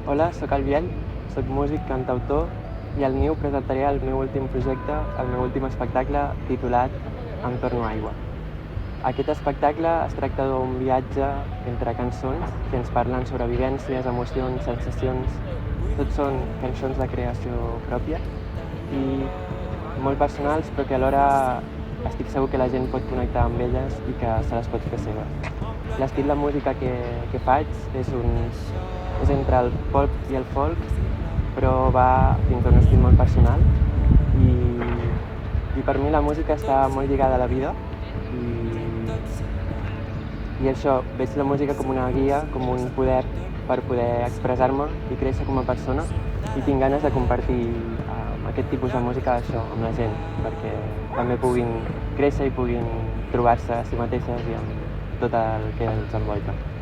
Hola, sóc el Biel, sóc músic, cantautor i al Niu presentaré el meu últim projecte, el meu últim espectacle titulat Em torno aigua. Aquest espectacle es tracta d'un viatge entre cançons que ens parlen sobre vivències, emocions, sensacions. Tot són cançons de creació pròpia i molt personals, però que alhora estic segur que la gent pot connectar amb elles i que se les pot fer seves. L'estil de música que faig és entre el pop i el folk, però va dins d'un estil molt personal i per mi la música està molt lligada a la vida i això, veig la música com una guia, com un poder per poder expressar-me i créixer com a persona i tinc ganes de compartir aquest tipus de música això, amb la gent, perquè també puguin créixer i puguin trobar-se a si mateixes i amb tot el que els envolta.